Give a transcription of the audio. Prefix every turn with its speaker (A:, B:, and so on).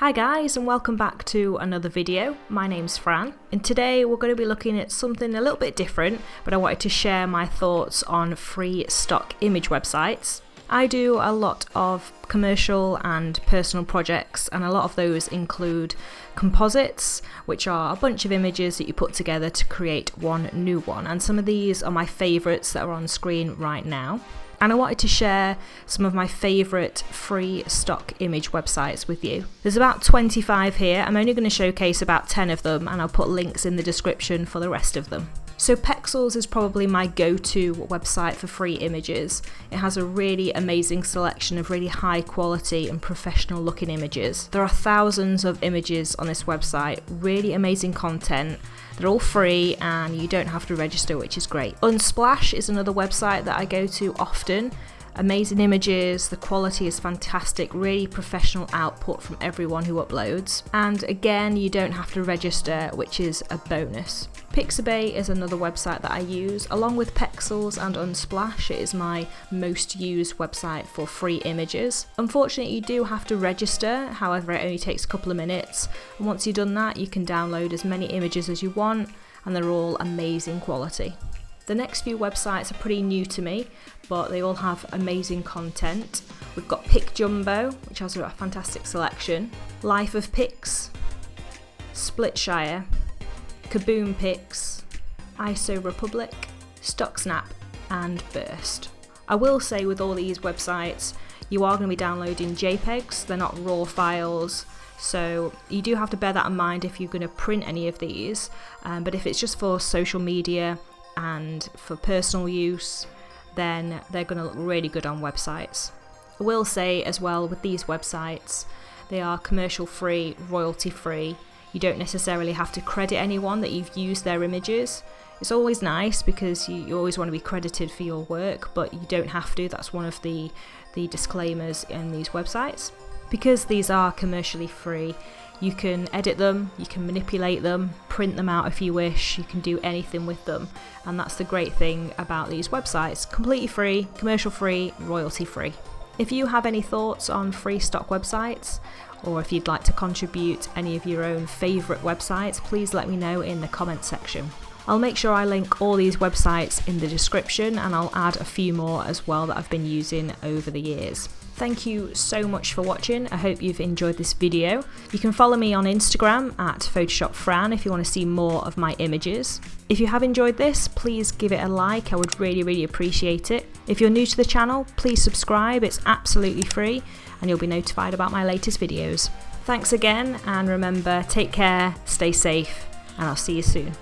A: Hi guys, and welcome back to another video. My name's Fran, and today we're going to be looking at something a little bit different, but I wanted to share my thoughts on free stock image websites. I do a lot of commercial and personal projects, and a lot of those include composites, which are a bunch of images that you put together to create one new one, and some of these are my favourites that are on screen right now. And I wanted to share some of my favourite free stock image websites with you. There's about 25 here. I'm only going to showcase about 10 of them, and I'll put links in the description for the rest of them. So Pexels is probably my go-to website for free images. It has a really amazing selection of really high quality and professional looking images. There are thousands of images on this website, really amazing content. They're all free and you don't have to register, which is great. Unsplash is another website that I go to often. Amazing images, the quality is fantastic, really professional output from everyone who uploads. And again, you don't have to register, which is a bonus. Pixabay is another website that I use. Along with Pexels and Unsplash, it is my most used website for free images. Unfortunately, you do have to register, however it only takes a couple of minutes. And once you've done that, you can download as many images as you want, and they're all amazing quality. The next few websites are pretty new to me, but they all have amazing content. We've got PicJumbo, which has a fantastic selection, Life of Pics, Splitshire, Kaboom Pics, ISO Republic, StockSnap, and Burst. I will say with all these websites, you are going to be downloading JPEGs, they're not raw files, so you do have to bear that in mind if you're going to print any of these, but if it's just for social media and for personal use, then they're going to look really good on websites. I will say as well with these websites, they are commercial free, royalty free. You don't necessarily have to credit anyone that you've used their images. It's always nice because you always want to be credited for your work, but you don't have to. That's one of the disclaimers in these websites. Because these are commercially free, you can edit them, you can manipulate them, print them out if you wish, you can do anything with them. And that's the great thing about these websites. Completely free, commercial free, royalty free. If you have any thoughts on free stock websites, or if you'd like to contribute any of your own favourite websites, please let me know in the comment section. I'll make sure I link all these websites in the description, and I'll add a few more as well that I've been using over the years. Thank you so much for watching. I hope you've enjoyed this video. You can follow me on Instagram at PhotoshopFran if you want to see more of my images. If you have enjoyed this, please give it a like. I would really appreciate it. If you're new to the channel, please subscribe. It's absolutely free and you'll be notified about my latest videos. Thanks again, and remember, take care, stay safe, and I'll see you soon.